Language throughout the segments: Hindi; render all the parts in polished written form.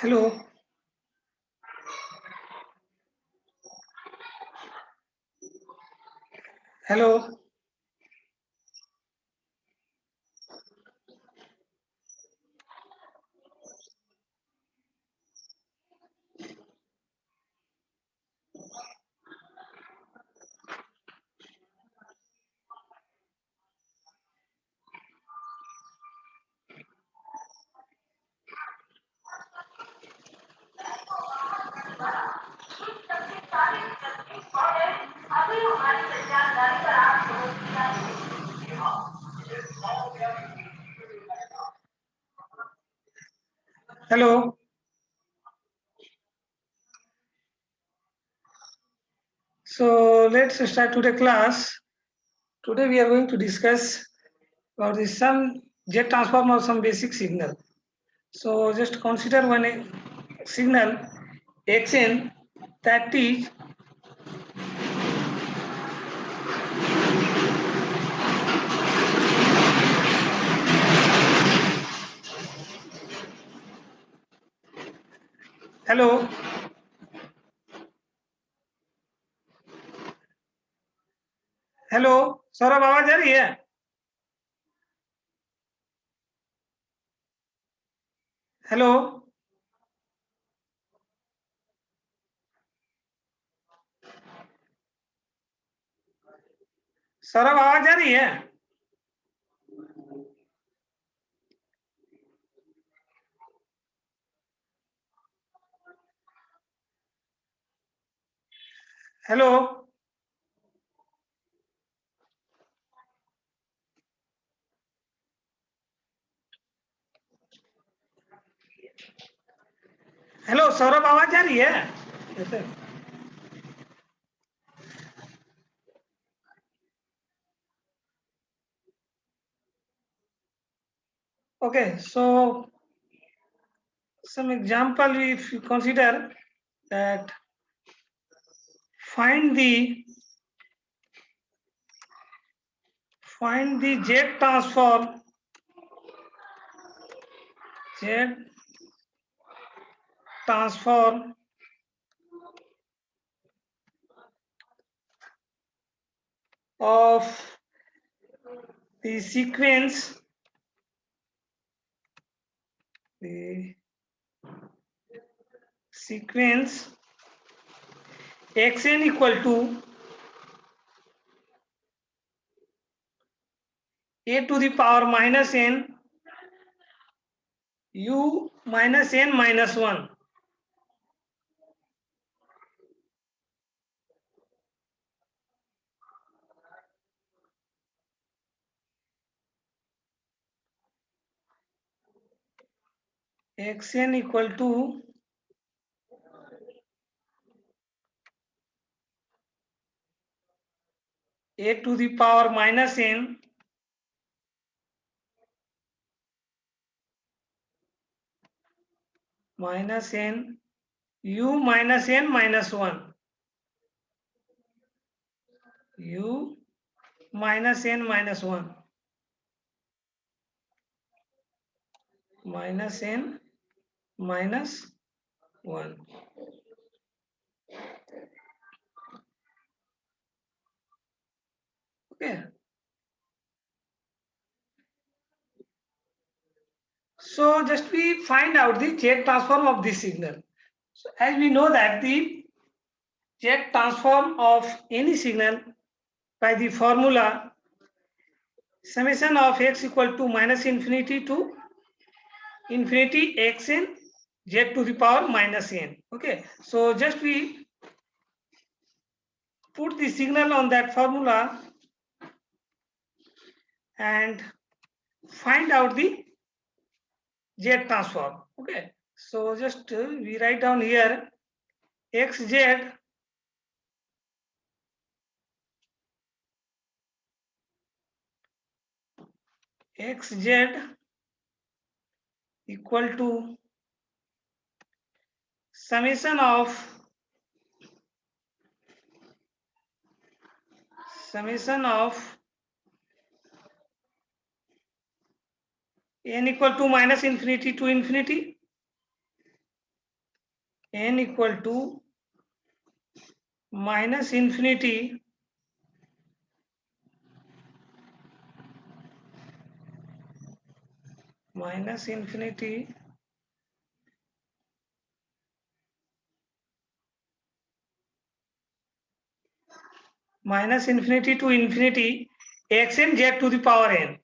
Hello. Hello. Hello. So let's start today class. Today we are going to discuss about the some jet transform or some basic signal. So just consider one signal xn that is hello. Hello Saurabh आवाज आ रही है? हेलो सौरभ आवाज आ रही है? हेलो हेलो सौरभ आवाज आ रही है? Okay, so some example if you consider that find the jet transform of the sequence xn equal to a to the power minus n u minus n minus 1. xn equal to a to the power minus n minus n u minus n minus 1 u minus n minus 1 minus n minus 1. Okay. So just we find out the jet transform of this signal. So as we know that the jet transform of any signal by the formula summation of x equal to minus infinity to infinity xn z to the power minus n. Okay, so just we put the signal on that formula and find out the jet transform. Okay, so just we write down here xz equal to summation of n equal to minus infinity to infinity n equal to minus infinity to infinity xn z to the power n.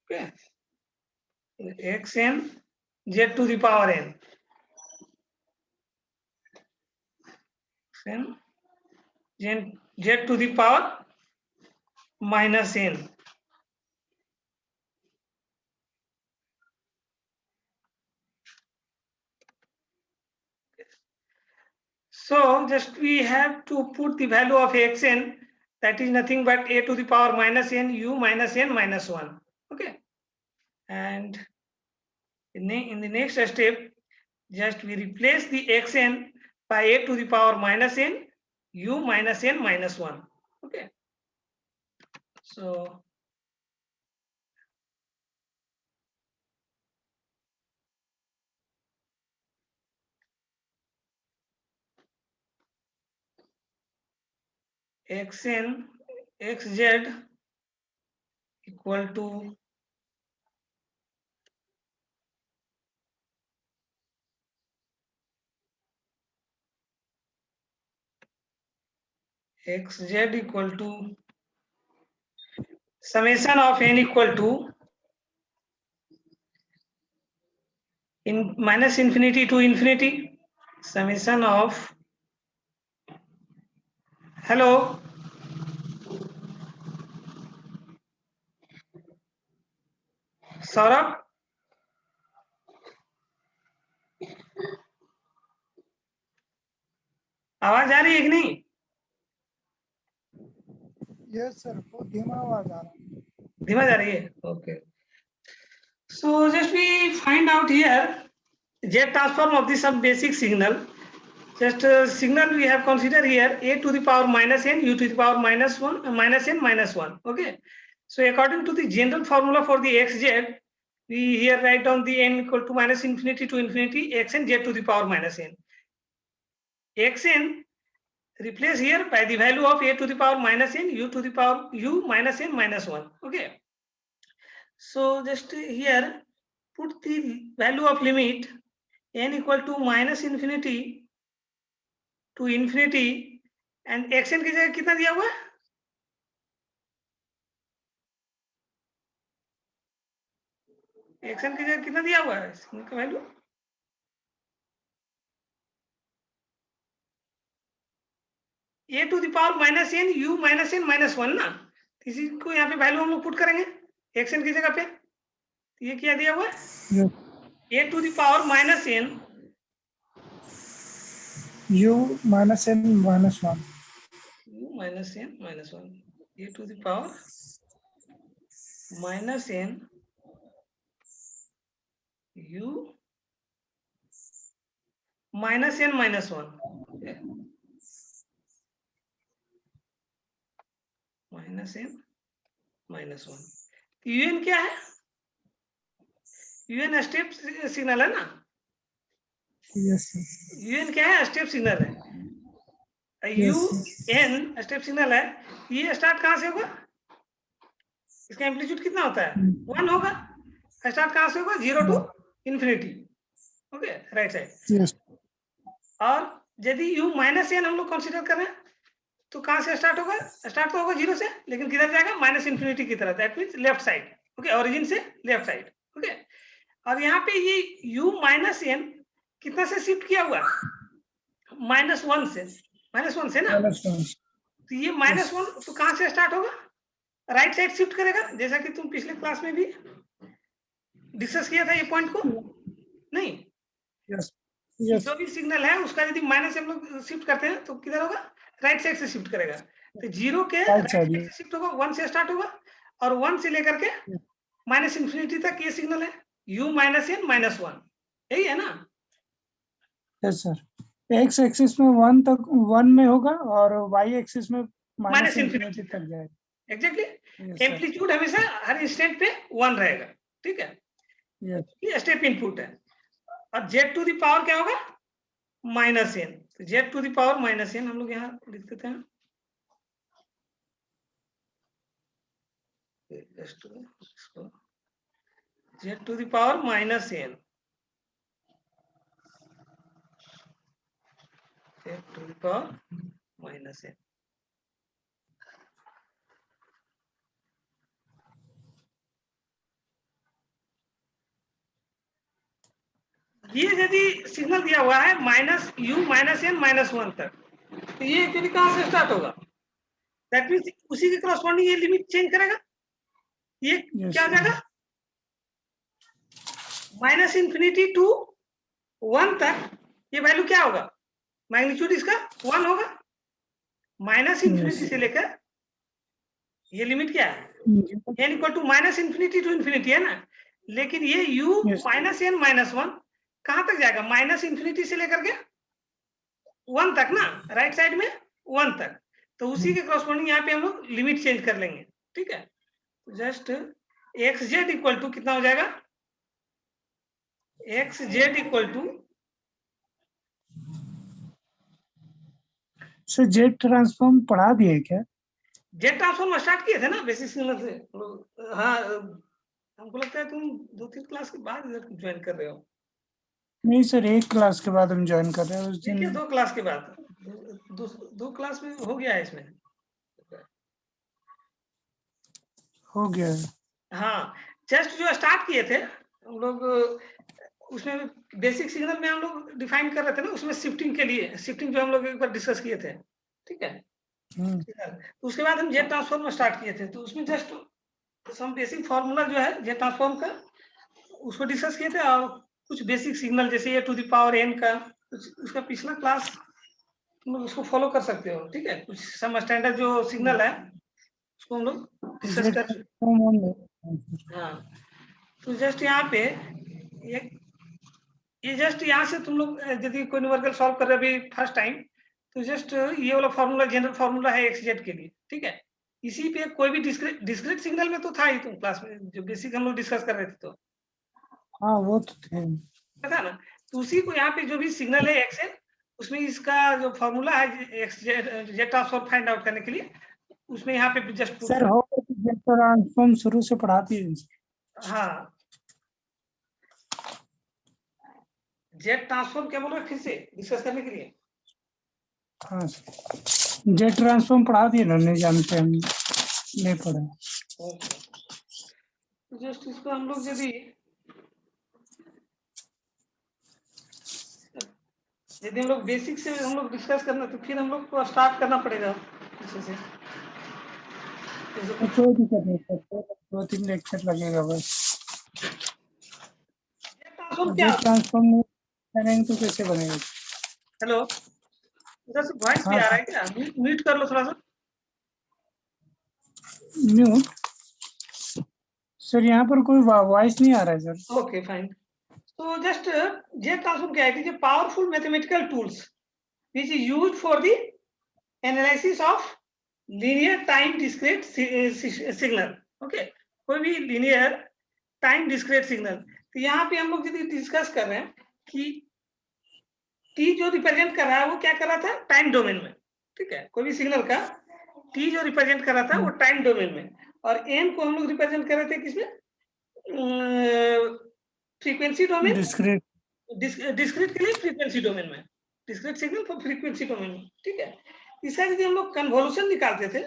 Okay, xn z to the power n. xn z to the power minus n. So just we have to put the value of xn, that is nothing but a to the power minus n u minus n minus 1. Okay, and in the next step, just we replace the xn by a to the power minus n u minus n minus 1. Okay, so xn xz equal to xz equal to summation of n equal to in minus infinity to infinity, summation of, hello, Saurabh, आवाज आ रही है कि नहीं? यस सर, बहुत धीमा आवाज आ रहा है। धीमा जा रही है? Okay, so just we find out here z transform of the some basic signal. Just signal we have considered here a to the power minus n u to the power minus 1 minus n minus 1. Okay, so according to the general formula for the xz, we here write down the n equal to minus infinity to infinity xn z to the power minus n. xn replace here by the value of a to the power minus n u to the power u minus n minus 1. Okay, so just here put the value of limit n equal to minus infinity to infinity and xn की जगह कितना दिया हुआ है? xn की जगह कितना दिया हुआ है इसका value? a to the power minus n u minus n minus 1 ना, इसी को यहाँ पे वैल्यू हम लोग पुट करेंगे xn की जगह पे. ये क्या दिया हुआ है? a to the power minus n u minus n minus 1. u minus n minus 1 a to the power minus n u minus n minus 1. Okay. minus n minus 1. un क्या है? un स्टेप सिग्नल है ना? Yes sir. un क्या है? स्टेप सिग्नल है. un स्टेप सिग्नल है. ये स्टार्ट कहाँ से होगा? इसका एम्पलीट्यूड कितना होता है? 1 होगा. स्टार्ट कहाँ से होगा? 0 to infinity. Okay, right side. Yes. और यदि u माइनस n हम लोग कंसीडर कर रहे हैं तो कहाँ से स्टार्ट होगा? स्टार्ट तो होगा 0 से, लेकिन किधर जाएगा? माइनस इंफिनिटी की तरफ. That means left side. Okay, origin से लेफ्ट साइड. ओके, और यहाँ पे ये u माइनस n कितना से शिफ्ट किया हुआ? माइनस 1 से. माइनस 1 से ना? तो ये माइनस 1 तो कहाँ से स्टार्ट होगा? राइट साइड शिफ्ट करेगा, जैसा कि तुम पिछले क्लास में भी डिस्कस किया था ये पॉइंट को. नहीं? यस। जो भी सिग्नल है उसका यदि माइनस हम लोग शिफ्ट करते हैं तो किधर होगा? राइट साइड से शिफ्ट करेगा. तो 0 के राइट साइड से शिफ्ट होगा, 1 से स्टार्ट होगा, और 1 से लेकर के माइनस इंफिनिटी तक ये सिग्नल है u माइनस n माइनस 1. यही है ना? Yes sir. x एक्सिस में 1 तक 1 में होगा और y एक्सिस में माइनस इंफिनिटी तक जाएगा. एग्जैक्टली. एम्पलीट्यूड हमेशा हर इंस्टेंट पे 1 रहेगा. ठीक है? यस. ये स्टेप इनपुट है. और z टू द पावर क्या होगा? Minus N, Z to the power minus N हम लोग यहाँ लिख देते हैं। Z to the power minus N, Z to the power minus N. ये यदि सिग्नल दिया हुआ है minus U minus N minus one तक, तो ये एक्चुअली कहां से स्टार्ट होगा? दैट मीन्स उसी के करस्पॉन्डिंग ये लिमिट चेंज करेगा। ये क्या हो जाएगा? माइनस इंफिनिटी टू वन तक ये वैल्यू क्या होगा? मैग्नीट्यूड इसका वन होगा। माइनस इंफिनिटी से लेकर ये लिमिट क्या है? N equal to minus infinity to infinity है ना, लेकिन ये U minus N minus one कहां तक जाएगा? माइनस इंफिनिटी से लेकर के वन तक ना, राइट साइड में वन तक। तो उसी के करस्पॉन्डिंग यहाँ पे हम लोग लिमिट चेंज कर लेंगे, ठीक है। Just X Z equal to कितना हो जाएगा? X Z equal to sir Z transform पढ़ा दिए क्या? जेड ट्रांसफॉर्म स्टार्ट किए थे ना बेसिक सिग्नल से। हाँ, हमको लगता है तुम 2-3 क्लास के बाद इधर ज्वाइन कर रहे हो। नहीं सर, एक क्लास के बाद हम ज्वाइन कर रहे हैं उस दिन। 2 क्लास के बाद, दो क्लास में हो गया है इसमें, हो गया है। हाँ, जस्ट जो स्टार्ट किए थे हम लोग, उसमें बेसिक सिग्नल में हम लोग डिफाइन कर रहे थे ना, उसमें शिफ्टिंग के लिए, शिफ्टिंग जो हम लोग एक बार डिस्कस किए थे, ठीक है। तो उसके बाद हम जेड ट्रांसफॉर्म स्टार्ट किए थे, तो उसमें जस्ट सम बेसिक फॉर्मूला जो है जेड ट्रांसफॉर्म का उसको डिस्कस किए थे, और कुछ बेसिक सिग्नल जैसे ए टू द पावर एन का उसका पिछला क्लास तुम लोग उसको फॉलो कर सकते हो, ठीक है। कुछ सम स्टैंडर्ड जो सिग्नल है उसको हम लोग डिस्कस कर। हाँ, तो जस्ट यहाँ पे ये जस्ट यहाँ से तुम लोग यदि कोई न्यूमेरिकल सॉल्व कर रहे अभी फर्स्ट टाइम, तो जस्ट ये वाला फॉर्मूला जनरल फॉर्मूला है एक्स जेड के लिए, ठीक है। इसी पे कोई भी डिस्क्रीट सिग्नल में तो था ही तुम क्लास में, जो बेसिक हम लोग डिस्कस कर रहे थे, तो हाँ वो तो थे, पता ना। तो उसी को यहाँ पे जो भी सिग्नल है एक्स है, उसमें इसका जो फॉर्मूला है x Z transform find out करने के लिए, उसमें यहाँ पे जस्ट सर हो जेड ट्रांसफॉर्म शुरू से पढ़ाती है। हाँ, जेड ट्रांसफॉर्म क्या बोल रहे फिर से डिस्कस करने के लिए? हाँ सर, जेड ट्रांसफॉर्म पढ़ा दिए ना, नहीं जानते हम, नहीं पढ़े। जस्ट इसको हम लोग यदि हम लोग बेसिक से हम लोग डिस्कस करना, तो फिर हम लोग को स्टार्ट करना पड़ेगा अच्छे से। कोई दिक्कत नहीं सर, 2-3 लेक्चर लगेगा बस। जेड ट्रांसफॉर्म नहीं करेंगे तो कैसे बनेगा? हेलो, उधर से वॉइस भी आ रहा है क्या? म्यूट कर लो थोड़ा सा। म्यूट सर, यहाँ पर कोई वॉइस नहीं आ रहा है सर। Okay fine. तो जस्ट जेड ट्रांसफॉर्म क्या है कि powerful mathematical tools which is used for the analysis of linear time discrete signal, okay। कोई भी linear time discrete signal, तो यहाँ पे हम लोग यदि डिस्कस कर रहे हैं कि t जो रिप्रेजेंट कर रहा है वो क्या कर रहा था? टाइम डोमेन में, ठीक है। कोई भी सिग्नल का t जो रिप्रेजेंट कर रहा था वो टाइम डोमेन में, और n को हम लोग रिप्रेजेंट कर रहे थे किसमें? फ्रीक्वेंसी डोमेन, डिस्क्रीट के लिए फ्रीक्वेंसी डोमेन में, discrete signal for frequency domain में, ठीक है। इसका यदि हम लोग कन्वोल्यूशन निकालते थे,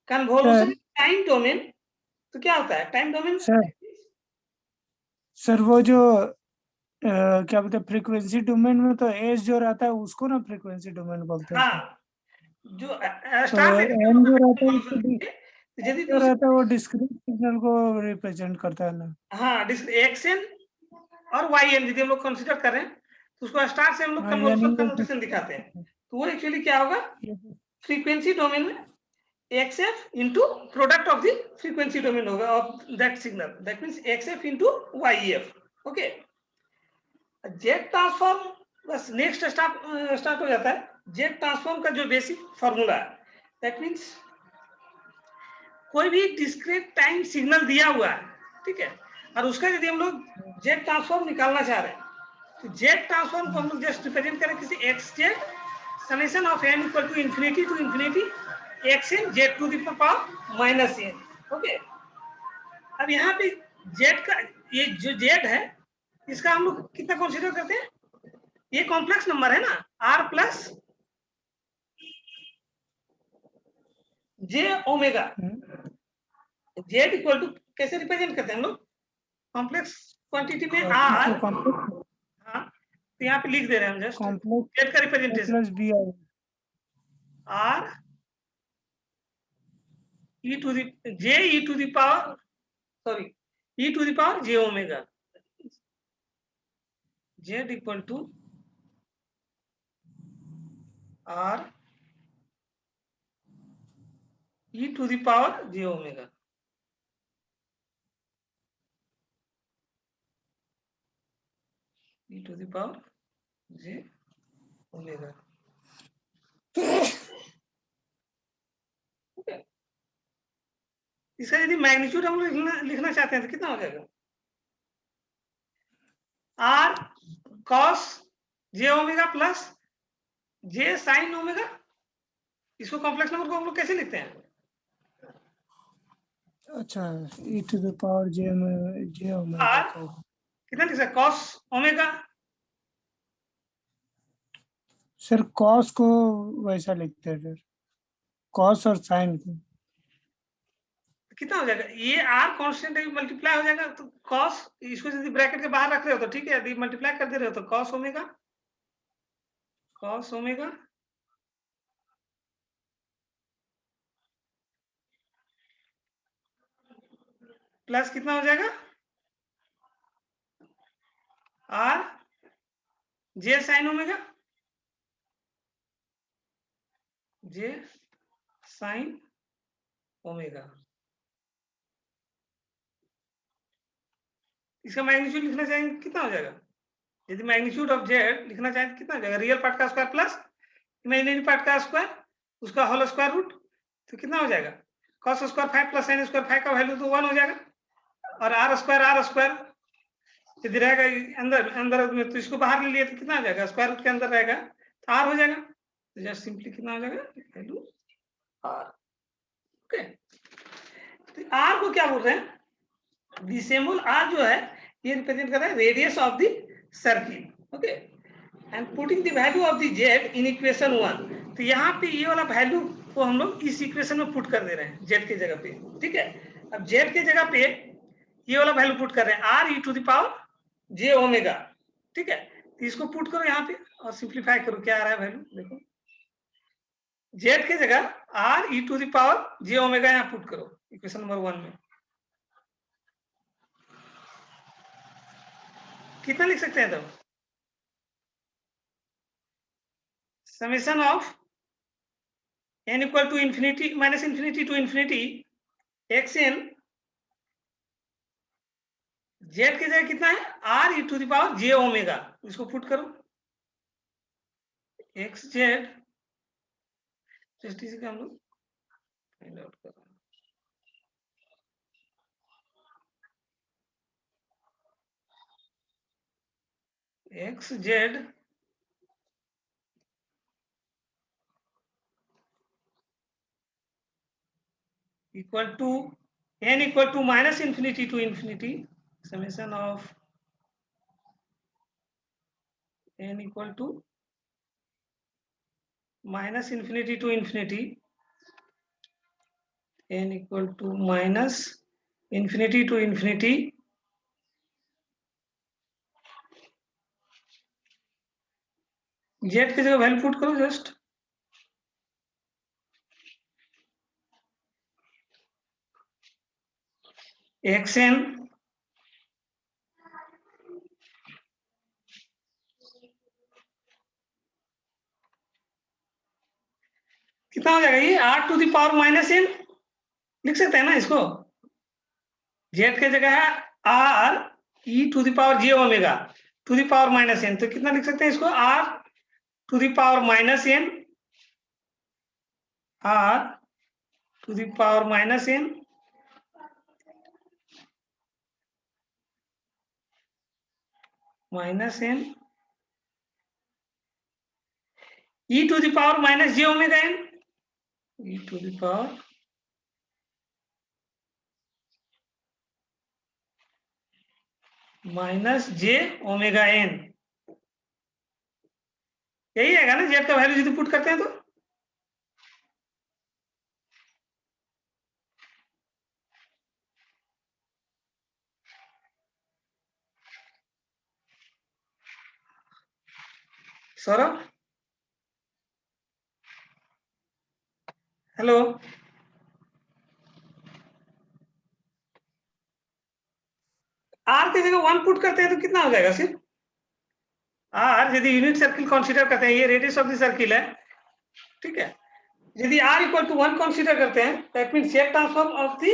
कन्वोल्यूशन टाइम डोमेन, तो क्या होता है टाइम डोमेन? सर वो जो क्या बोलते हैं फ्रीक्वेंसी डोमेन में, तो एज जो रहता है उसको ना फ्रीक्वेंसी डोमेन बोलते हैं। हाँ, जो तो एन जो रहता है वो डिस्क्रीट सिग्नल को रिप्रेजेंट करता है ना। हाँ, एक्स एन और वाई एन यदि हम लोग कंसीडर करें, तो उसको स्टार से हम लोग कन्वोल्यूशन का नोटेशन दिखाते हैं। तो वो एक्चुअली क्या होगा? फ्रीक्वेंसी डोमेन में xf into product of the frequency domain होगा of that signal, that means xf into yef, okay। Z transform बस नेक्स्ट स्टार्ट हो जाता है। जेड ट्रांसफॉर्म का जो बेसिक फॉर्मूला है, दैट मीन्स कोई भी डिस्क्रीट टाइम सिग्नल दिया हुआ है, ठीक है, और उसका यदि हम लोग जेड ट्रांसफॉर्म निकालना चाह रहे हैं, तो जेड ट्रांसफॉर्म को हम लोग जस्ट रिप्रेजेंट करें किसी X Z summation of n equal to infinity X N Z to the power minus n। Okay, अब यहाँ पे जेड का ये जो जेड है इसका हम लोग कितना कंसीडर करते हैं, ये कॉम्प्लेक्स नंबर है ना, r plus J omega. Z equal to कैसे रिप्रेजेंट करते हैं हम लोग, कॉम्प्लेक्स क्वांटिटी में r। हाँ, तो यहाँ पे लिख दे रहे हैं हम जस्ट जेड का representation plus B r e to the j e to the power sorry e to the power j omega। z equal to r e to the power j omega। e to the power j omega। इसका यदि मैग्नीट्यूड हम लोग लिखना चाहते हैं तो कितना हो जाएगा, r cos j omega plus j sin omega. इसको कॉम्प्लेक्स नंबर को हम लोग कैसे लिखते हैं, अच्छा e to the power j omega r कितना लिख सकते cos ओमेगा। सर cos को वैसा लिखते हैं, फिर cos और sin को कितना हो जाएगा, ये r कांस्टेंट है मल्टीप्लाई हो जाएगा तो cos, इसको यदि ब्रैकेट के बाहर रख रहे हो तो ठीक है, यदि मल्टीप्लाई कर दे रहे हो तो cos ओमेगा प्लस कितना हो जाएगा r j sin omega, j sin omega. इसका मैग्नीट्यूड लिखना चाहेंगे कितना हो जाएगा, यदि मैग्नीट्यूड ऑफ जेड लिखना चाहें कितना हो जाएगा, रियल पार्ट का स्क्वायर प्लस इमेजिनरी पार्ट का स्क्वायर उसका होल स्क्वायर रूट, तो कितना हो जाएगा cos square 5 plus sin square 5 का वैल्यू तो 1 हो जाएगा, और r स्क्वायर यदि रहेगा अंदर में तो इसको बाहर ले लिए तो कितना हो जाएगा, स्क्वायर रूट के अंदर रहेगा तो r हो जाएगा, तो जस्ट सिंपली कितना हो जाएगा वैल्यू r। ओके, तो r को क्या बोल रहे हैं, द सिंबल r जो है ये रिप्रेजेंट कर रहा है radius of the circle. Okay, and putting the value of the z in equation 1, तो यहाँ पे ये वाला वैल्यू को हम लोग इस इक्वेशन में पुट कर दे रहे हैं z के जगह पे। ठीक है, अब z के जगह पे ये वाला वैल्यू पुट कर रहे हैं r e to the power j omega. ठीक है, तो इसको पुट करो यहाँ पे और सिंप्लीफाई करो, क्या आ रहा है वैल्यू देखो, z के जगह r e to the power j omega यहाँ पुट करो इक्वेशन नंबर 1 में, कितना लिख सकते हैं तब, summation of n equal to infinity minus infinity to infinity x n z की जगह कितना है r e to the power j omega, इसको पुट करो x z, जस्ट इसी का हम लोग फाइंड आउट कर रहे हैं, x z equal to n equal to minus infinity to infinity summation of n equal to minus infinity to infinity n equal to minus infinity to infinity z की जगह वैल्यू पुट करो जस्ट, xn कितना हो जाएगा, ये r to the power minus n लिख सकते हैं ना इसको, z की जगह है r e to the power j omega to the power minus n, तो कितना लिख सकते हैं इसको, r to the power minus n, r to the power minus n minus n e to the power minus j omega n, e to the power minus J omega N, यही आएगा ना जेड का वैल्यू यदि पुट करते हैं तो। सौरभ, हेलो, आर की जगह 1 पुट करते हैं तो कितना हो जाएगा सिर्फ आर, यदि यूनिट सर्किल कंसीडर करते हैं, ये रेडियस ऑफ द सर्किल है, ठीक है। यदि आर इक्वल टू 1 कंसीडर करते हैं, that means Z transform of the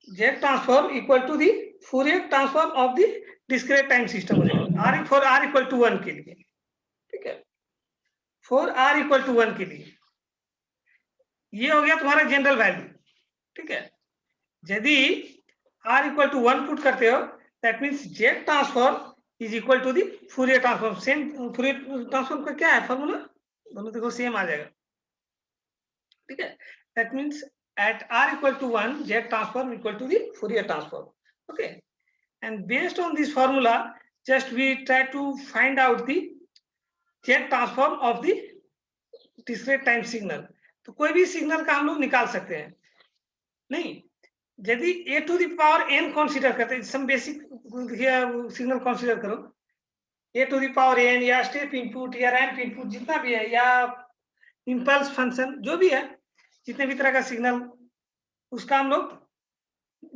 Z transform equal to the Fourier transform of the discrete time system हो जाएगा, or for R equal to 1 के लिए, ठीक है, फॉर आर इक्वल टू 1 के लिए। ये हो गया तुम्हारा जनरल वैल्यू, ठीक है। यदि आर इक्वल टू 1 पुट करते हो, that means Z transform is equal to the Fourier transform. Same Fourier transform का क्या है फॉर्मूला, दोनों देखो सेम आ जाएगा, ठीक है। That means at r equal to 1, z transform equal to the Fourier transform, okay, and based on this formula just we try to find out the z transform of the discrete time signal। तो कोई भी सिग्नल का हम लोग निकाल सकते हैं, नहीं यदि a to the power n consider करते हैं, सम बेसिक सिग्नल कंसीडर करो, a to the power n या स्टेप इनपुट या रैंप इनपुट जितना भी है, या इंपल्स फंक्शन जो भी है, जितने भी तरह का सिग्नल, उसका हम लोग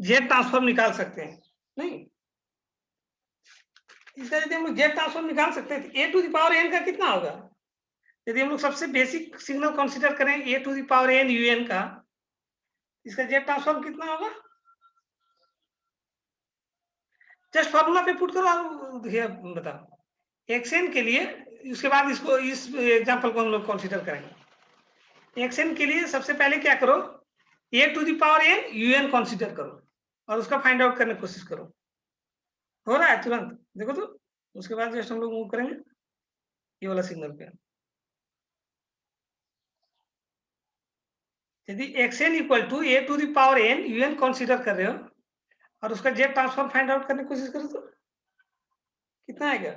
जेड ट्रांसफॉर्म निकाल सकते हैं, नहीं इसका यदि हम लोग जेड ट्रांसफॉर्म निकाल सकते हैं तो ए टू द पावर एन का कितना होगा। यदि हम लोग सबसे बेसिक सिग्नल कंसीडर करें A to the power N U N का, इसका जेड ट्रांसफॉर्म कितना होगा, जस्ट फॉर्मूला पे पुट करो और बताओ एक्सएन के लिए। उसके बाद इसको इस एग्जांपल को हम लोग कंसीडर करेंगे। एक्सएन के लिए सबसे पहले क्या करो, A to the power N UN consider करो और उसका फाइंड आउट करने की कोशिश करो। हो रहा है तुरंत, देखो तो। उसके बाद जस्ट हम लोग मूव करेंगे ये वाला सिग्नल पे। यदि XN equal to A to the power N UN consider कर रहे हो और उसका जेड ट्रांसफॉर्म फाइंड आउट करने की कोशिश करो तो कितना आएगा।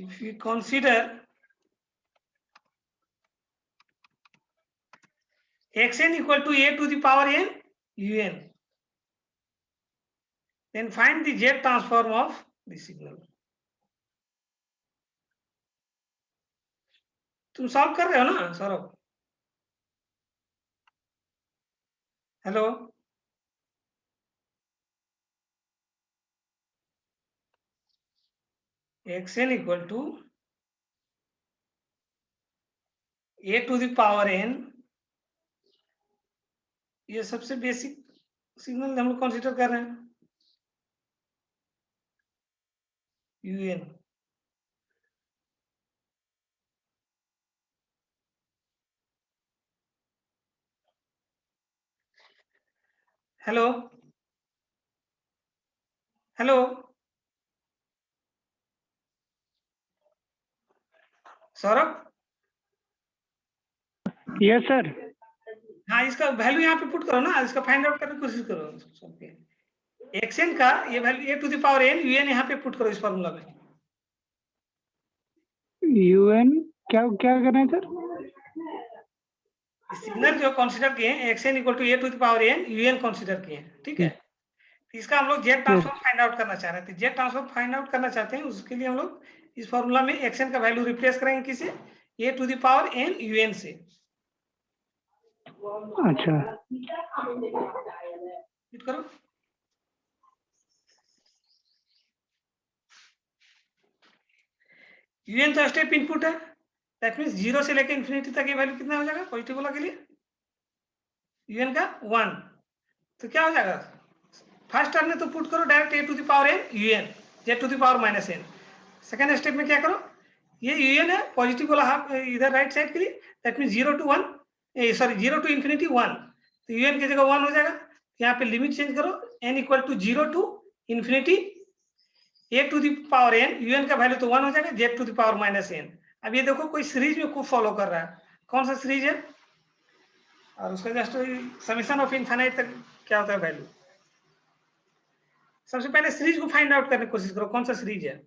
If we consider xn equal to a to the power n un, then find the z transform of the signal। तुम सॉल्व कर रहे हो ना Saurabh, hello, xn equal to a to the power n, ये सबसे बेसिक सिग्नल हम लोग कंसीडर कर रहे हैं, un। Hello hello, Saurabh, yes sir. हाँ इसका वैल्यू यहाँ पे पुट करो ना, इसका फाइंड आउट करने की कोशिश करो। एक्सएन का ये value A to the power N UN यहाँ पे पुट करो इस फॉर्मूला में। यूएन क्या क्या करना है सर, सिग्नल जो कंसीडर किए हैं XN equal to A to the power N UN consider किए हैं, ठीक है। इसका हम लोग जेड ट्रांसफॉर्म फाइंड आउट करना चाह रहे थे। जेड ट्रांसफॉर्म फाइंड आउट करना चाहते हैं, उसके लिए हम लोग इस फॉर्मूला में एक्सएन का वैल्यू रिप्लेस करेंगे किसे, A to the power N UN से। अच्छा करो, यूएन तो स्टेप इनपुट है, दैट मींस 0 से लेकर इंफिनिटी तक ये वैल्यू कितना हो जाएगा पॉजिटिव वाला के लिए, यूएन का 1। तो क्या हो जाएगा, फर्स्ट टर्म में तो पुट करो direct A to the power N UN Z to the power minus N. Second step में क्या करो, ये यूएन है पॉजिटिव वाला हाफ इधर राइट साइड के लिए, that means 0 to 1 sorry 0 to infinity 1, तो un की जगह 1 हो जाएगा। यहाँ पे लिमिट चेंज करो, n equal to 0 to infinity a to the power n, un का वैल्यू तो 1 हो जाएगा, z to the power minus n। अब ये देखो कोई सीरीज में खूब फॉलो कर रहा है, कौन सा सीरीज है, और उसका जस्ट समेशन ऑफ इनफाइनाइट तक क्या होता है वैल्यू। सबसे पहले सीरीज को फाइंड आउट करने की कोशिश करो, कौन सा सीरीज है।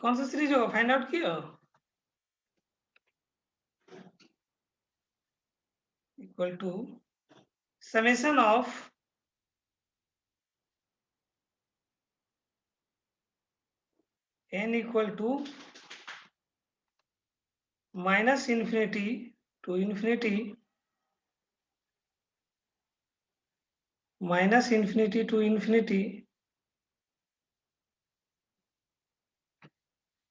कौन सा सीरीज होगा, फाइंड आउट किया। Equal to summation of n equal to minus infinity to infinity minus infinity to infinity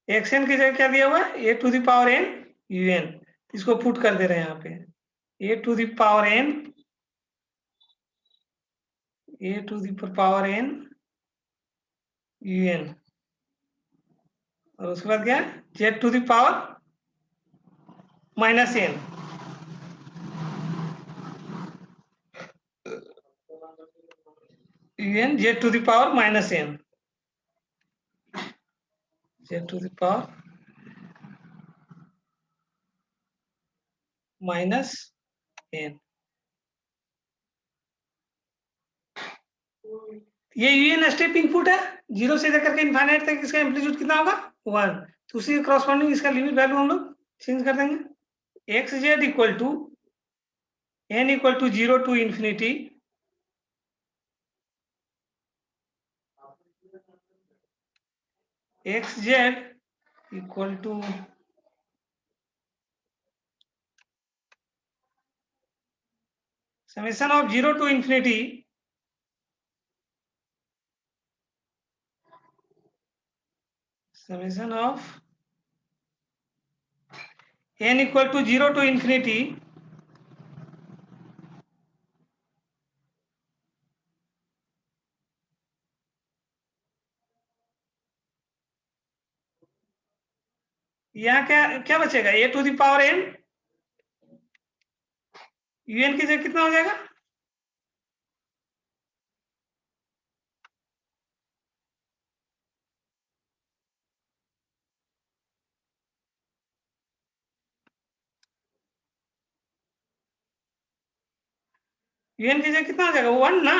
xn की जगह क्या दिया हुआ है, a to the power n un, इसको पुट कर दे रहे हैं यहाँ पे, a to the power n un, और उसके बाद क्या है z to the power minus n, un z to the power minus n, z to the power minus n। ये un स्टेप इनपुट है, 0 से लेकर के इनफाइनाइट तक इसका एम्पलीट्यूड कितना होगा 1, तो उसी के करस्पॉन्डिंग इसका लिमिट वैल्यू हम लोग चेंज कर देंगे। xz equal to n equal to 0 to infinity xz equal to summation of 0 to infinity summation of n equal to 0 to infinity यहाँ क्या क्या बचेगा, a to the power n, un की जगह कितना हो जाएगा, un की जगह कितना हो जाएगा 1 ना,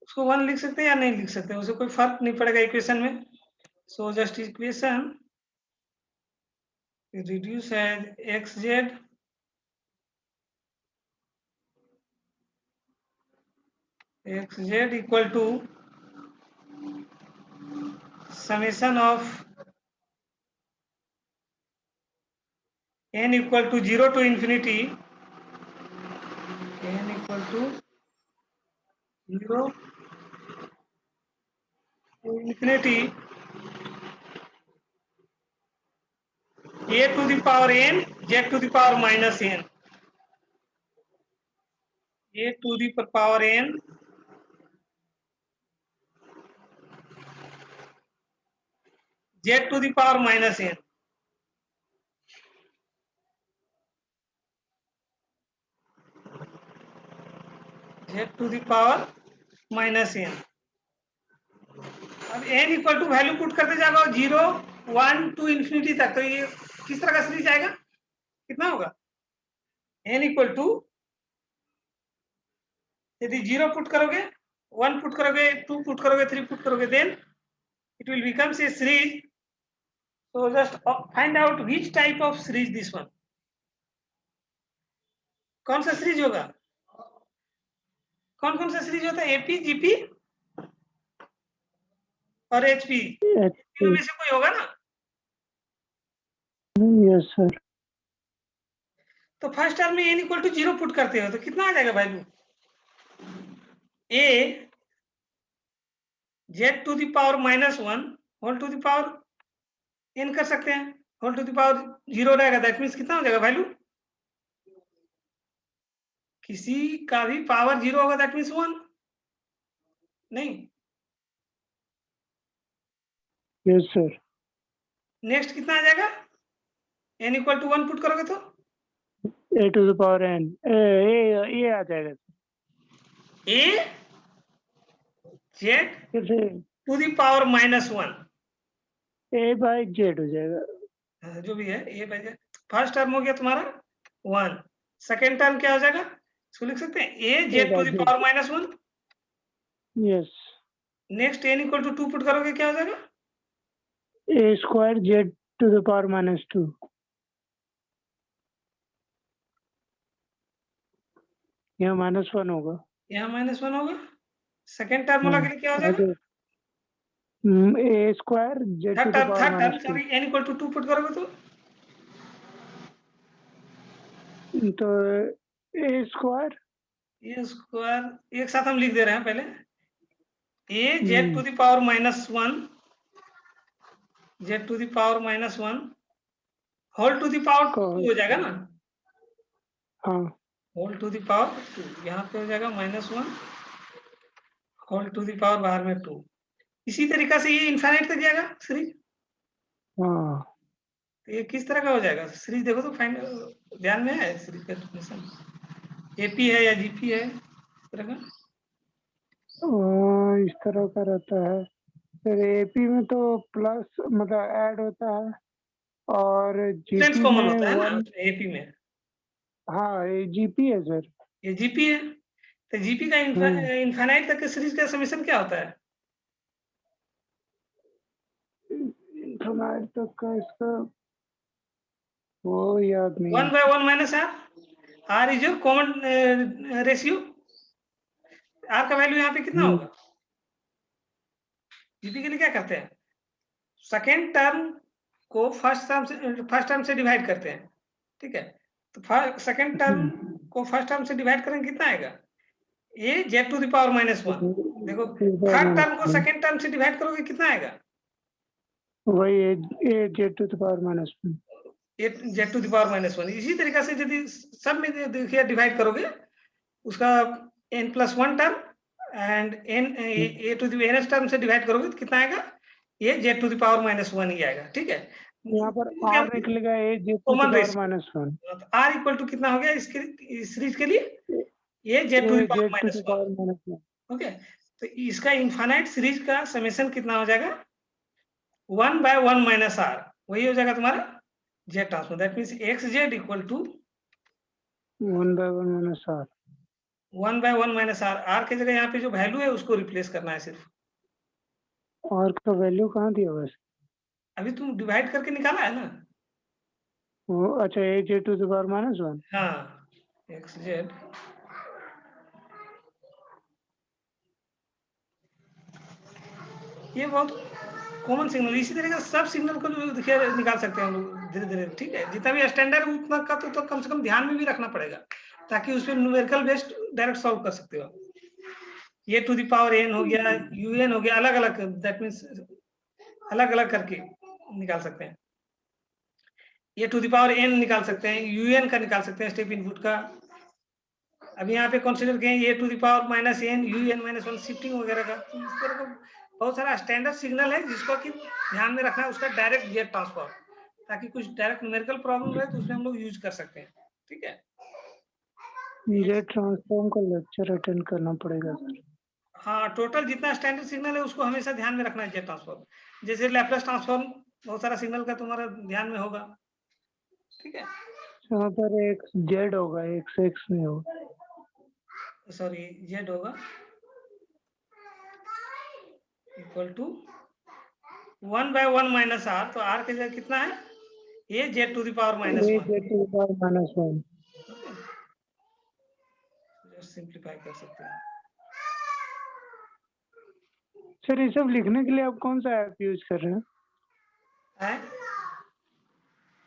उसको 1 लिख सकते हैं या नहीं लिख सकते, उसे कोई फर्क नहीं पड़ेगा इक्वेशन में। So just equation reduce as xz equal to summation of n equal to 0 to infinity n equal to 0 to infinity a to the power n z to the power minus n, a to the power n z to the power minus n, z to the power minus n। अब n equal to value put करते जाओ 0 1 टू इन्फिनिटी तक, तो ये किस तरह का सीरीज आएगा, कितना होगा n इक्वल टू, यदि 0 पुट करोगे 1 पुट करोगे 2 पुट करोगे 3 पुट करोगे then it will becomes a series। So just find out which type of series this one, कौन सा सीरीज होगा, कौन कौन सा सीरीज होता है, एपी जीपी और एचपी, तीनों में से कोई होगा ना। Yes sir. तो फर्स्ट टर्म में n इक्वल टू 0 पुट करते हो तो कितना आ जाएगा value, a z to the power -1 whole to the power n कर सकते हैं, होल टू द पावर 0 रहेगा, दैट मीन्स कितना हो जाएगा वैल्यू, किसी का भी पावर 0 होगा दैट मीन्स 1, नहीं। Yes sir. नेक्स्ट कितना आ जाएगा, n इक्वल टू 1 पुट करोगे तो a to the power n ये आ जाएगा a जेड कैसे? To the power -1, a by z हो जाएगा। जो भी है a by Z. First term हो गया तुम्हारा 1, सेकेंड टर्म क्या हो जाएगा, इसको लिख सकते हैं a z to the power -1। Yes. Next n equal to 2 put करोगे क्या हो जाएगा, a square z to the power -2। यहाँ -1 होगा। यहाँ -1 होगा। सेकेंड टर्म वाला के लिए क्या हो जाएगा, a square z to third the term power -2। Sorry n equal to 2 put करोगे तो a square ये स्क्वायर एक साथ हम लिख दे रहे हैं पहले, a z to the power -1 z to the power -1 whole to the power 2 हो जाएगा ना, हाँ होल टू द पावर 2, यहाँ पे हो जाएगा -1 होल टू द पावर बाहर में 2। इसी तरीका से ये इनफाइनाइट तक जाएगा सीरीज। हाँ। तो ये किस तरह का हो जाएगा सीरीज, देखो तो फाइंड, ध्यान में है सीरीज का डेफिनेशन, एपी है या जीपी है इस तरह का, इस तरह का रहता है। फिर एपी में तो प्लस मतलब ऐड होता है और जीपी कॉमन में होता है ना 1। एपी में, हाँ ये जीपी है सर। ये जीपी है। तो जीपी का इनफाइनाइट तक के सीरीज का समीशन क्या होता है, इनफाइनाइट तक का इसका वो याद नहीं 1 by 1 minus r, r is your common ratio, r का वैल्यू यहाँ पे कितना होगा, जीपी के लिए क्या करते हैं, सेकेंड टर्म को फर्स्ट टर्म से डिवाइड करते हैं, ठीक है। तो सेकेंड टर्म को फर्स्ट टर्म से डिवाइड करेंगे कितना आएगा, a z to the power -1। देखो थर्ड टर्म को सेकेंड टर्म से डिवाइड करोगे कितना आएगा, वही a z to the power -1, a z to the power -1। इसी तरीका से यदि सब में देखिए डिवाइड करोगे उसका n+1 term and a to the n term से डिवाइड करोगे तो कितना आएगा, a z to the power -1 ही आएगा, ठीक है। यहाँ पर r निकलेगा a z to the common power ratio, -1। तो r इक्वल टू कितना हो गया इसके इस सीरीज के लिए, a z to the power -1, okay. तो इसका इनफाइनाइट सीरीज का समेशन कितना हो जाएगा, 1 by 1 minus r, वही हो जाएगा तुम्हारा z transform, that means x z equal to 1 by 1 minus r। 1 by 1 minus r, r की जगह यहाँ पे जो वैल्यू है उसको रिप्लेस करना है सिर्फ। r का वैल्यू कहाँ दिया बस? अभी तुम डिवाइड करके निकाला है ना, वो अच्छा a z to the power -1। हाँ x जेड, ये बहुत कॉमन सिग्नल, इसी तरीके से सब सिग्नल को देखिए निकाल सकते हैं हम लोग धीरे धीरे, ठीक है। जितना भी स्टैंडर्ड उतना का तो कम से कम ध्यान में भी रखना पड़ेगा ताकि उस पर न्यूमेरिकल बेस्ड डायरेक्ट सॉल्व कर सकते हो। ये टू द पावर n हो गया, un हो गया, अलग अलग, दैट मीन्स अलग अलग करके निकाल सकते हैं। ये टू द पावर n निकाल सकते हैं, un का निकाल सकते हैं स्टेप इनपुट का। अब यहाँ पे कंसीडर किए ये to the power -n un -1 shifting वगैरह का, तो इस तरह का बहुत सारा स्टैंडर्ड सिग्नल है जिसको कि ध्यान में रखना है उसका डायरेक्ट जेड ट्रांसफॉर्म, ताकि कुछ डायरेक्ट न्यूमेरिकल प्रॉब्लम रहे तो उसमें हम लोग यूज कर सकते हैं, ठीक है। जेड ट्रांसफॉर्म का लेक्चर अटेंड करना पड़ेगा सर। हाँ, टोटल जितना स्टैंडर्ड सिग्नल है उसको हमेशा ध्यान में रखना है जेड ट्रांसफॉर्म, जैसे लैप्लास ट्रांसफॉर्म बहुत सारा सिग्नल का तुम्हारा ध्यान में होगा, ठीक है। यहाँ पर एक जेड होगा, एक एक्स नहीं होगा, सॉरी जेड होगा equal to 1 by 1 minus r, तो r की जगह कितना है, a z to the power a -1, z to the power -1। Simplify कर सकते हैं। सर ये सब लिखने के लिए आप कौन सा ऐप यूज कर रहे हैं?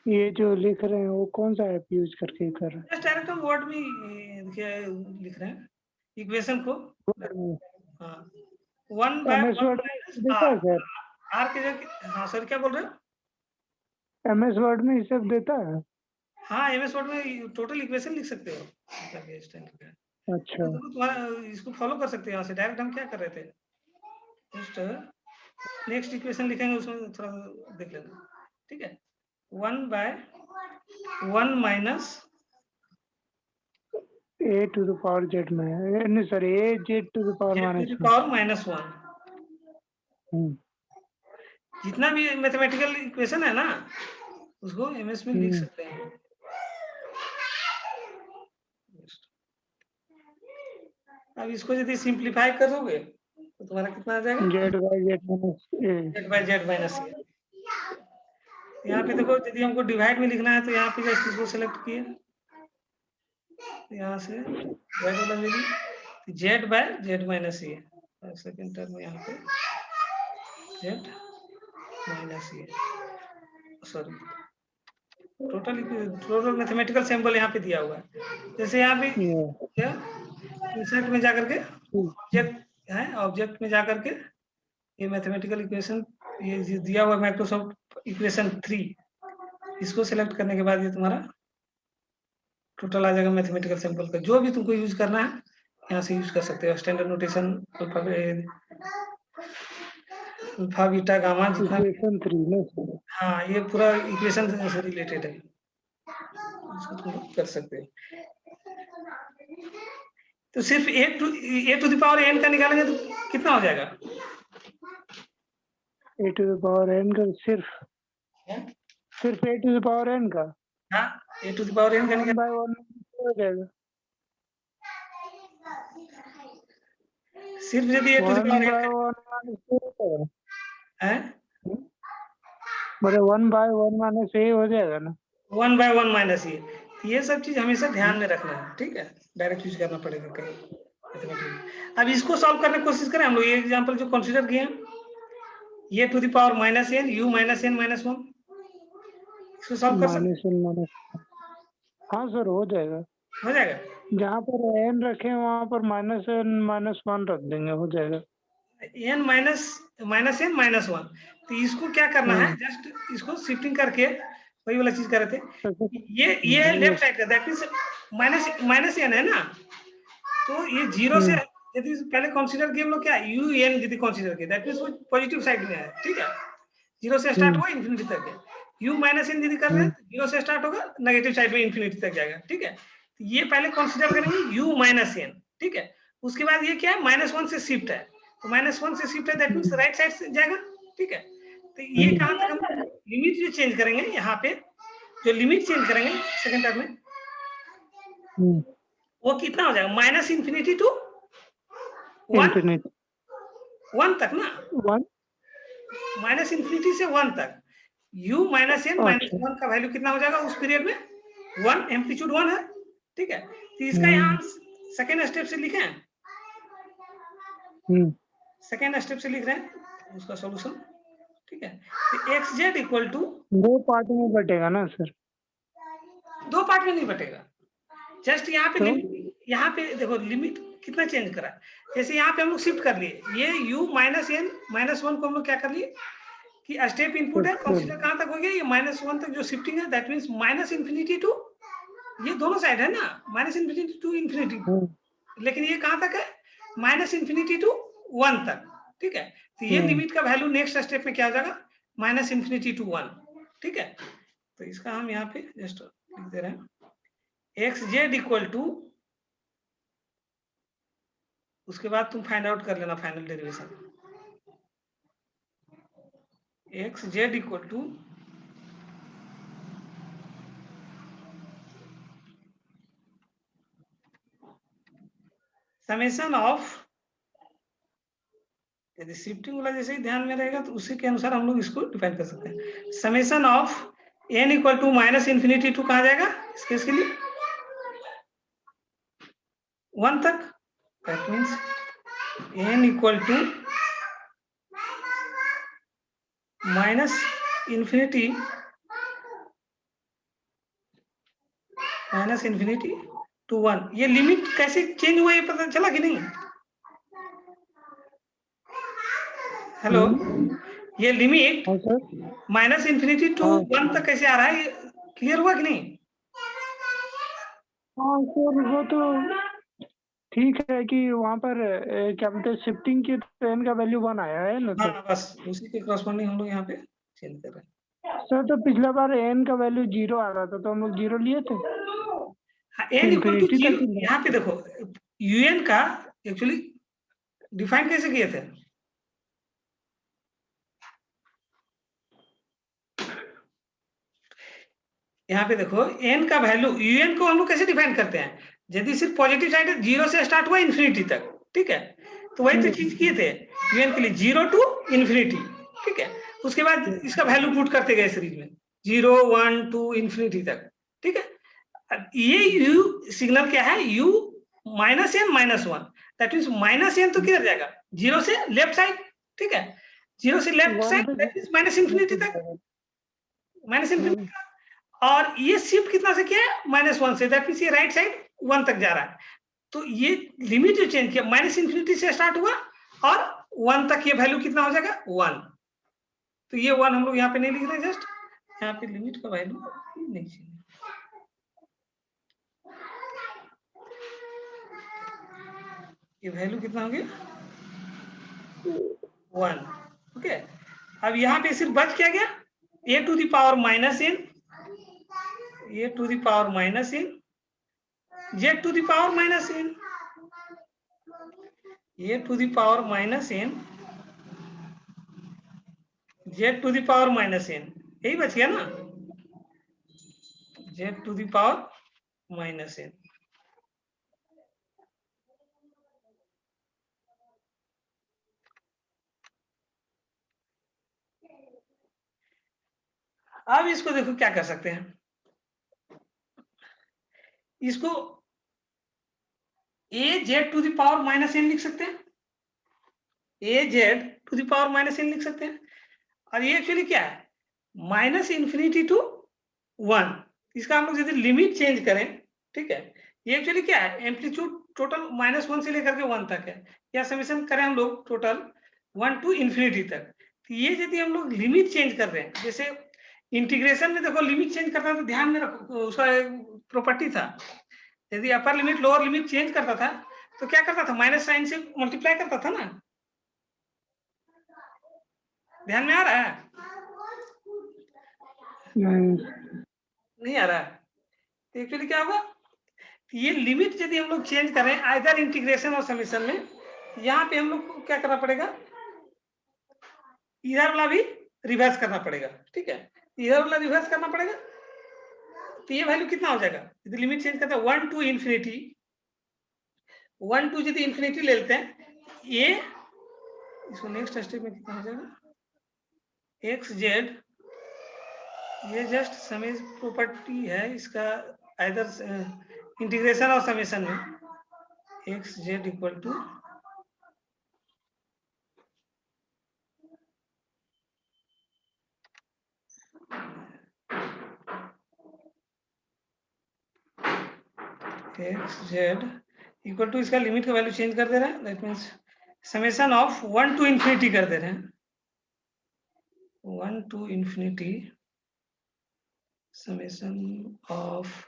ये जो लिख रहे हैं वो कौन सा ऐप यूज करके कर रहे हैं? जस्ट डायरेक्ट हम वर्ड में लिख रहे हैं इक्वेशन को, हाँ 1 by MS 1 वर्ड में minus देता है r, सर? r की जगह, हाँ सर क्या बोल रहे हो? MS वर्ड में ये सब देता है? हाँ MS वर्ड में टोटल इक्वेशन लिख सकते हो। अच्छा। तो तुम्हारा इसको फॉलो कर सकते हो यहाँ से। डायरेक्ट हम क्या कर रहे थे, जस्ट नेक्स्ट इक्वेशन लिखेंगे, उसमें थोड़ा देख लेना, ठीक है। 1 by 1 minus A to the power Z में है, नहीं sir, A Z to the power z to minus the 1। power -1। जितना भी मैथमेटिकल इक्वेशन है ना, उसको MS में लिख सकते हैं। अब इसको यदि सिंप्लीफाई करोगे तो तुम्हारा कितना आ जाएगा, Z by Z minus A। z by z minus a। यहाँ पे देखो, यदि हमको डिवाइड में लिखना है तो यहाँ पे जस्ट इसको सेलेक्ट किए, यहाँ से डिवाइड वाला ले ली, z by z minus a, second term में यहाँ पे z minus a, sorry total mathematical symbol यहाँ पे दिया हुआ है। जैसे यहाँ पे क्या इंसर्ट में जाकर के ऑब्जेक्ट है, ऑब्जेक्ट में जाकर के ये मैथमेटिकल इक्वेशन, ये दिया हुआ माइक्रोसॉफ्ट इक्वेशन 3, इसको सिलेक्ट करने के बाद ये तुम्हारा टोटल आ जाएगा मैथमेटिकल सिंबल का। जो भी तुमको यूज करना है यहाँ से यूज कर सकते हो, standard notation, alpha beta gamma, जितना इक्वेशन 3 ना सर? हाँ ये पूरा इक्वेशन से रिलेटेड है, इसको तुम कर सकते हो। तो सिर्फ ए टू द पावर n का निकालेंगे तो कितना हो जाएगा? A to the power n का सिर्फ A to the power n का? हाँ, A to the power n का 1 by 1 हो जाएगा। सिर्फ यदि A to the 1 power by n 1 minus A है, मतलब 1 by 1 minus A हो जाएगा ना? 1 by 1 माइनस ये सब चीज हमेशा ध्यान में रखना है, ठीक है। डायरेक्ट यूज करना पड़ेगा कहीं। अब इसको सॉल्व करने की कोशिश करें हम लोग। ये एग्जांपल जो कंसीडर किए हैं, ये to the power -n u minus n minus 1, इसको सॉल्व कर सकते -n हाँ सर, हो जाएगा। हो जाएगा। जहाँ पर n रखे वहाँ पर -n -1 रख देंगे, हो जाएगा। n माइनस n माइनस 1, तो इसको क्या करना है, जस्ट इसको शिफ्टिंग करके वही वाला चीज कर रहे थे। ये लेफ्ट साइड का, दैट मींस माइनस n है ना, तो ये 0 से यदि पहले कंसीडर किए हम लोग क्या u n यदि कंसीडर किए, दैट मींस वो पॉजिटिव साइड में है, ठीक है। 0 से स्टार्ट हुआ इंफिनिटी तक है। u माइनस n यदि कर रहे हैं 0 से स्टार्ट होगा, नेगेटिव साइड में इंफिनिटी तक जाएगा, ठीक है। तो ये पहले कंसीडर करेंगे u माइनस n, ठीक है। उसके बाद ये क्या है, -1 से शिफ्ट है, तो -1 से शिफ्ट है, दैट मींस राइट साइड से जाएगा, ठीक है। तो ये कहां तक हम लिमिट जो चेंज करेंगे, यहाँ पे जो लिमिट चेंज करेंगे सेकंड टर्म में, वो कितना हो जाएगा, -इंफिनिटी टू 1 तक ना, 1 -इंफिनिटी से 1 तक। u माइनस n माइनस 1 का वैल्यू कितना हो जाएगा उस पीरियड में, 1, एम्पलीट्यूड 1 है, ठीक है। तो इसका यहाँ सेकेंड स्टेप से लिखे हैं, सेकेंड स्टेप से लिख रहे हैं उसका सॉल्यूशन, ठीक है। तो xz इक्वल टू 2 पार्ट में बटेगा ना सर? 2 पार्ट में नहीं बटेगा, जस्ट यहाँ पे यहाँ पे देखो लिमिट कितना चेंज करा। जैसे यहाँ पे हम लोग शिफ्ट कर लिए, ये u माइनस n माइनस 1 को हम लोग क्या कर लिए कि स्टेप इनपुट है, कंसीडर कहां तक हो गया, ये -1 तक जो शिफ्टिंग है, दैट मींस -इंफिनिटी टू, ये दोनों साइड है ना, -इंफिनिटी टू इंफिनिटी, लेकिन ये कहां तक है, -इंफिनिटी टू 1 तक, ठीक है। तो ये लिमिट का वैल्यू नेक्स्ट स्टेप में क्या हो जाएगा, -इंफिनिटी टू 1, ठीक है। तो इसका हम यहाँ पे जस्ट लिख दे रहे हैं, xz इक्वल टू, उसके बाद तुम फाइंड आउट कर लेना final derivation, xz equal to summation of, यदि शिफ्टिंग वाला जैसे ही ध्यान में रहेगा तो उसी के अनुसार हम लोग इसको डिफाइन कर सकते हैं। Summation of n equal to -infinity to कहाँ जाएगा इस केस के लिए, 1 तक, that means n equal to -infinity to 1। ये लिमिट कैसे चेंज हुआ ये पता चला कि नहीं? हेलो, ये लिमिट हाँ सर। -∞ to हाँ 1 तक कैसे आ रहा है, क्लियर हुआ कि नहीं? हाँ सर, वो तो ठीक है कि वहाँ पर क्या बोलते हैं, शिफ्टिंग की तो n का वैल्यू 1 आया है ना सर। हाँ, बस उसी के करस्पॉन्डिंग हम लोग यहाँ पे चेंज कर रहे हैं। सर तो पिछला बार n का वैल्यू 0 आ रहा था तो हम लोग 0 लिए थे। हाँ, n इक्वल टू इन्फिनिटी तक 0, ही लिया। यहाँ पे देखो un का एक्चुअली डिफाइन कैसे किए थे? यहाँ पे देखो n का वैल्यू un को हम लोग कैसे डिफाइन करते हैं? यदि सिर्फ पॉजिटिव साइड है, 0 से स्टार्ट हुआ इन्फिनिटी तक, ठीक है, तो वही तो चीज किए थे un के लिए, 0 to इन्फिनिटी, ठीक है। उसके बाद इसका वैल्यू पुट करते गए सीरीज में, 0 1 2 इन्फिनिटी तक, ठीक है। ये u सिग्नल क्या है, u -n -1, that means -n तो किधर जाएगा, 0 से लेफ्ट साइड, ठीक है, 0 से लेफ्ट साइड दैट मींस -∞ तक, -∞, और ये शिफ्ट कितना से किया है, -1 से, दैट मींस ये राइट साइड 1 तक जा रहा है। तो ये लिमिट जो चेंज किया, -∞ से स्टार्ट हुआ और 1 तक ये वैल्यू कितना हो जाएगा, 1। तो ये 1 हम लोग यहाँ पे नहीं लिख रहे, जस्ट यहाँ पे लिमिट का वैल्यू नहीं चाहिए। ये वैल्यू कितना हो गया, 1, ओके। अब यहाँ पे सिर्फ बच क्या गया, a to the power -n, a to the power -n, z to the power -n, a to the power -n, z to the power -n, यही बच गया ना, z to the power -n। अब इसको देखो क्या कर सकते हैं, इसको a z to the power -n लिख सकते हैं, a z to the power -n लिख सकते हैं। और ये एक्चुअली क्या है, -∞ to 1, इसका हम लोग यदि लिमिट चेंज करें, ठीक है, ये एक्चुअली क्या है, एम्पलीट्यूड टोटल -1 से लेकर के 1 तक है, या समेशन करें हम लोग टोटल 1 to इन्फिनिटी तक। तो ये यदि हम लोग लिमिट चेंज कर रहे हैं, जैसे इंटीग्रेशन में देखो लिमिट चेंज करता है तो ध्यान में रखो, उसका प्रॉपर्टी था, यदि upper limit lower limit change करता था तो क्या करता था, माइनस साइन से मल्टीप्लाई करता था ना, ध्यान में आ रहा है, नहीं आ रहा है? तो एक्चुअली क्या होगा, ये लिमिट यदि हम लोग चेंज करें आइदर इंटीग्रेशन और समेशन में, यहाँ पे हम लोग को क्या करना पड़ेगा, इधर वाला भी रिवर्स करना पड़ेगा, ठीक है, इधर वाला रिवर्स करना पड़ेगा। तो ये वैल्यू कितना हो जाएगा, यदि लिमिट चेंज करते हैं 1 to इन्फिनिटी, 1 to यदि इन्फिनिटी ले लेते हैं, ये इसको नेक्स्ट स्टेप में कितना हो जाएगा, एक्स जेड, ये जस्ट समेश प्रॉपर्टी है इसका, आइदर इंटीग्रेशन और समेशन में, x Z equal to x Z equal to, इसका लिमिट का वैल्यू चेंज कर दे रहे हैं, that means summation of 1 to infinity कर दे रहे हैं, 1 to infinity summation of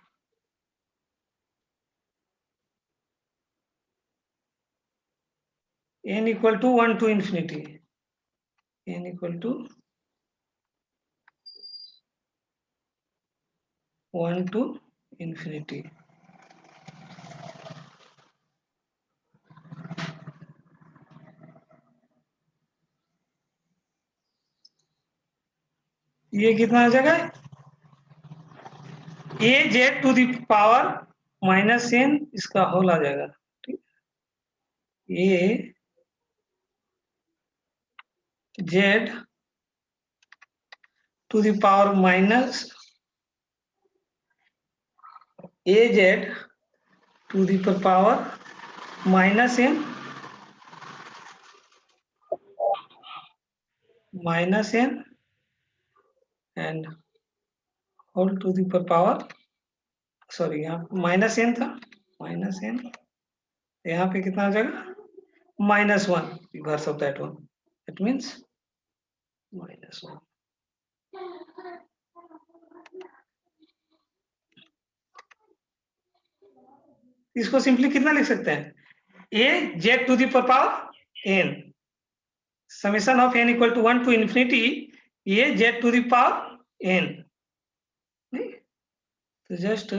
n equal to 1 to infinity, n equal to 1 to infinity. ये कितना आ जाएगा, a z to the power -n, इसका होल आ जाएगा, ठीक, a z to the power a z to the power -n and whole to the power, sorry यहाँ -n था, -n, यहाँ पे कितना हो जाएगा, -1 reverse of that one, it means -1। इसको सिंपली कितना लिख सकते हैं, a z to the power n, summation of n equal to 1 to infinity a z to the power n। नहीं तो जस्ट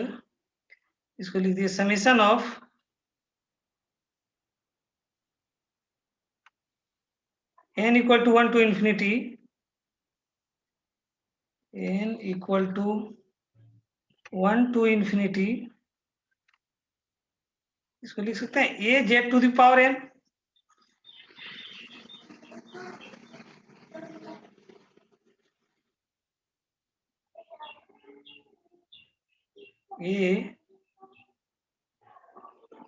इसको लिख दिए summation of n equal to 1 to infinity n equal to 1 to infinity, इसको लिख सकते हैं a z to the power n। a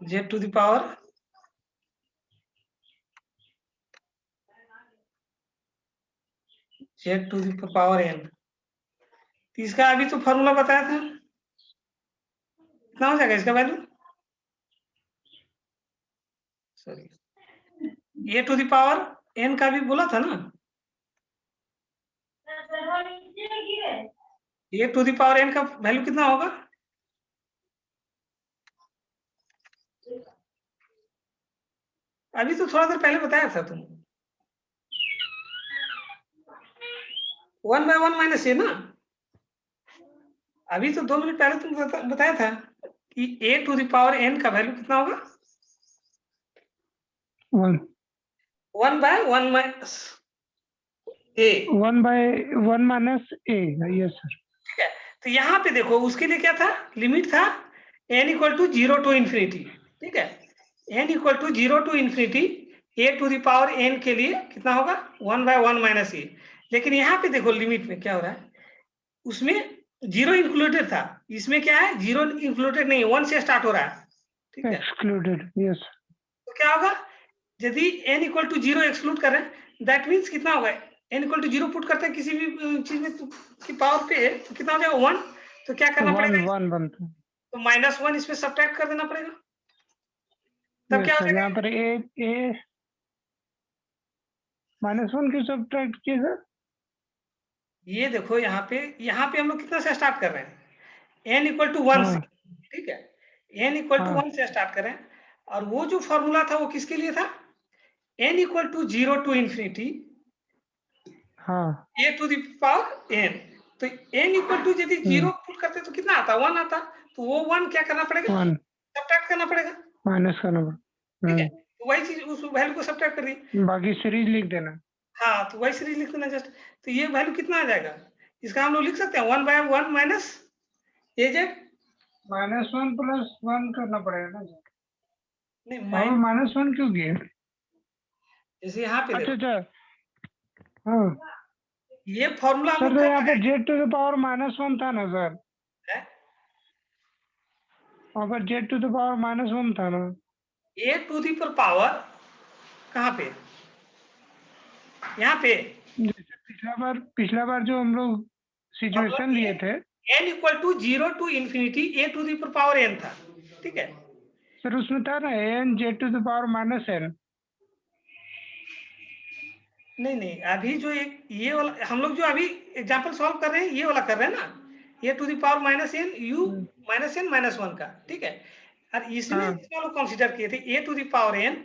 z to the power z to the power n। तो इसका अभी तो फॉर्मूला बताया था, कितना हो जाएगा इसका value, sorry a to the power n का भी बोला था ना, a to the power n का वैल्यू कितना होगा, अभी तो थोड़ा देर पहले बताया था तुम, 1/1 माइनस ए ना, अभी तो 2 मिनट पहले तुम बताया था कि a to the power n का वैल्यू कितना होगा, 1/1 minus a, 1/1 minus a, yes sir. ठीक है, तो यहाँ पे देखो उसके लिए क्या था, लिमिट था n equal to 0 to infinity, ठीक है, n equal to 0 to infinity a to the power n के लिए कितना होगा 1/1 माइनस a। लेकिन यहाँ पे देखो लिमिट में क्या हो रहा है, उसमें 0 इंक्लूडेड था, इसमें क्या है 0 इंक्लूडेड नहीं, 1 से स्टार्ट हो रहा है, ठीक है, एक्सक्लूडेड, यस। तो क्या होगा, यदि n इक्वल टू 0 एक्सक्लूड कर रहे हैं, दैट मीन्स कितना होगा, n इक्वल टू 0 पुट करते हैं किसी भी चीज में की पावर पे, तो कितना हो जाएगा 1, तो क्या करना पड़ेगा, 1 बनता है, तो -1 इसमें सब्ट्रैक्ट कर देना पड़ेगा, तब क्या हो जाएगा, यहाँ पर a -1 क्यों सब्ट्रैक्ट किया सर, ये देखो यहाँ पे हम लोग कितना से स्टार्ट कर रहे हैं, n इक्वल टू 1 से, ठीक है, n इक्वल टू 1 से स्टार्ट कर रहे हैं, और वो जो फॉर्मूला था वो किसके लिए था, n equal to 0 to infinity a to the power n, तो n इक्वल टू यदि 0 पुट करते तो कितना आता, 1 आता, तो वो 1 क्या करना पड़ेगा, सब्ट्रैक्ट करना पड़ेगा, माइनस करना पड़ेगा, ठीक है, तो वही चीज उस वैल्यू को सब्ट्रैक्ट कर दी, बाकी सीरीज लिख देना, हाँ तो वही सीरीज लिख देना जस्ट, तो ये वैल्यू कितना आ जाएगा, इसका हम लोग लिख सकते हैं 1/1 माइनस az, -1 + 1 करना पड़ेगा ना सर, नहीं -1 क्यों किए, जैसे यहाँ पे अच्छा देखो, अच्छा, हाँ ये फॉर्मूला हम सर, लोग तो कब यहाँ पे लगाए? z टू द पावर -1 था ना सर, है? वहाँ पर z टू द पावर -1 था ना, a टू दी पर पावर कहाँ पे, यहाँ पे, जैसे पिछला बार जो हम लोग सिचुएशन लिए थे, n equal to 0 to infinity a to the पर पावर n था, ठीक है, सर उसमें था ना n z to the power -n, नहीं अभी जो एक ये वाला हम लोग जो अभी एग्जांपल सॉल्व कर रहे हैं, ये वाला कर रहे हैं ना, a to the power -n u -n-1 का, ठीक है, और इसमें हम लोग कंसीडर किए थे a to the power n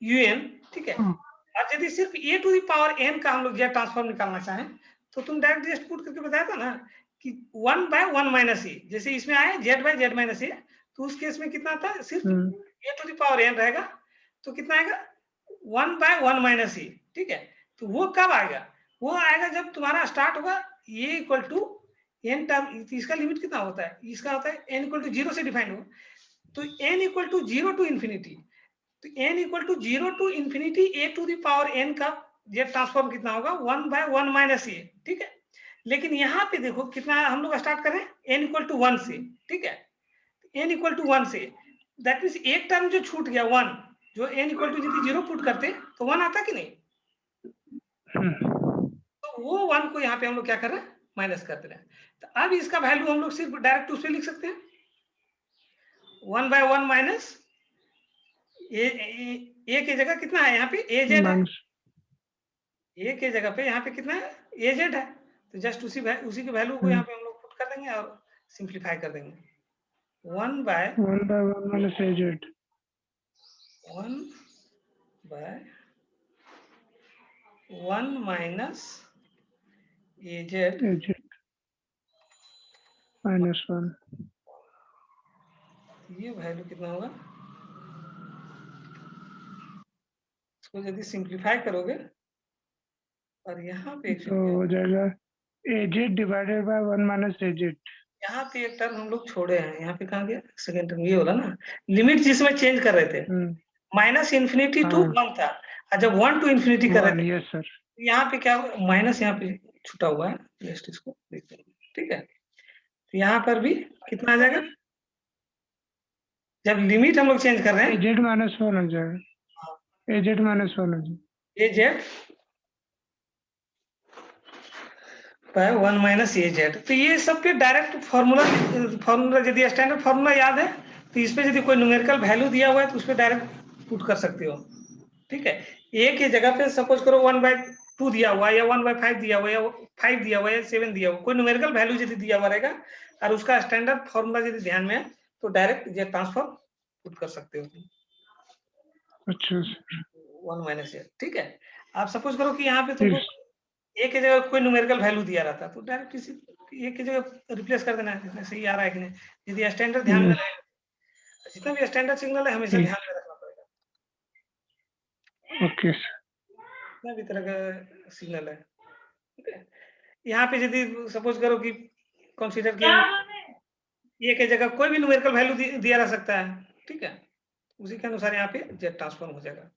un, ठीक है, और यदि सिर्फ a to the power n का हम लोग जेड ट्रांसफॉर्म निकालना चाहें, तो तुम डायरेक्ट जस्ट पुट करके बताया था ना कि 1/1 माइनस a, जैसे इसमें आया z/z माइनस a, तो उस केस में कितना आता है, सिर्फ a to the power n रहेगा, तो कितना आएगा 1/1 माइनस a, ठीक है, तो वो कब आएगा, वो आएगा जब तुम्हारा स्टार्ट होगा a equal to n term, इसका लिमिट कितना होता है, इसका होता है n इक्वल टू 0 से डिफाइंड होगा, तो n equal to 0 to infinity, तो n equal to 0 to infinity a to the power n का जेड ट्रांसफॉर्म कितना होगा 1/1 माइनस a, ठीक है, लेकिन यहाँ पे देखो कितना हम लोग स्टार्ट करें n इक्वल टू 1 से, ठीक है, n इक्वल टू 1 से, दैट मीन्स एक टर्म जो छूट गया 1, जो n इक्वल टू यदि 0 पुट करते तो 1 आता कि नहीं, तो वो 1 को यहाँ पे हम लोग क्या कर रहे हैं, माइनस कर दे रहे हैं, तो अब इसका वैल्यू हम लोग सिर्फ डायरेक्ट उसमें लिख सकते हैं 1/1 माइनस a की जगह कितना है यहाँ पे az है, ए के जगह पे यहाँ पे कितना है, एजेड है, तो जस्ट उसी की वैल्यू को यहाँ पे हम लोग पुट कर देंगे और सिंप्लीफाई कर देंगे। 1 by 1 minus AZ 1 by 1 minus AZ minus 1। ये वैल्यू कितना होगा, इसको यदि सिंप्लीफाई करोगे और यहाँ पे तो हो जाएगा AZ divided by 1 minus AZ। यहाँ पे एक टर्म हम लोग छोड़े हैं, यहाँ पे कहाँ गया सेकेंड टर्म, ये वाला ना, लिमिट जिसमें चेंज कर रहे थे, माइनस इन्फिनिटी टू 1 था, और जब 1 टू इन्फिनिटी कर रहे थे, यस सर, यहाँ पे क्या माइनस यहाँ पे छुटा हुआ है, जस्ट इसको देखते हैं, ठीक है। तो यहाँ पर भी कितना आ जाएगा, जब लिमिट हम लोग चेंज कर रहे हैं, AZ माइनस 1 हो जाएगा, AZ माइनस 1 हो जाएगा, AZ बाय 1 माइनस AZ। तो ये सब के डायरेक्ट फॉर्मूला यदि स्टैंडर्ड फॉर्मूला याद है तो इस पे यदि कोई न्यूमेरिकल वैल्यू दिया हुआ है तो उस पे डायरेक्ट पुट कर सकते हो, ठीक है। ए के जगह पे सपोज करो 1/2 दिया हुआ है, या 1/5 दिया हुआ है, या 5 दिया हुआ है, या 7 दिया हुआ, कोई न्यूमेरिकल वैल्यू यदि दिया हुआ रहेगा और उसका स्टैंडर्ड फॉर्मूला यदि ध्यान में है तो डायरेक्ट ये ट्रांसफॉर्म पुट कर सकते हो। अच्छा सर, 1 माइनस ए, ठीक है। आप सपोज करो कि यहाँ पे तुमको ए के जगह कोई न्यूमेरिकल वैल्यू दिया रहता तो डायरेक्ट इसी ए की जगह रिप्लेस कर देना है, सही आ रहा है कि नहीं। यदि स्टैंडर्ड ध्यान में रहेगा, जितना भी स्टैंडर्ड सिग्नल है हमेशा ध्यान में रखना पड़ेगा। ओके सर, जितना भी तरह का सिग्नल है, ठीक है। यहाँ पे यदि सपोज करो कि कंसीडर किया ए के जगह कोई भी न्यूमेरिकल वैल्यू दिया रह सकता है, ठीक है, उसी के अनुसार यहाँ पे जेड ट्रांसफॉर्म हो जाएगा।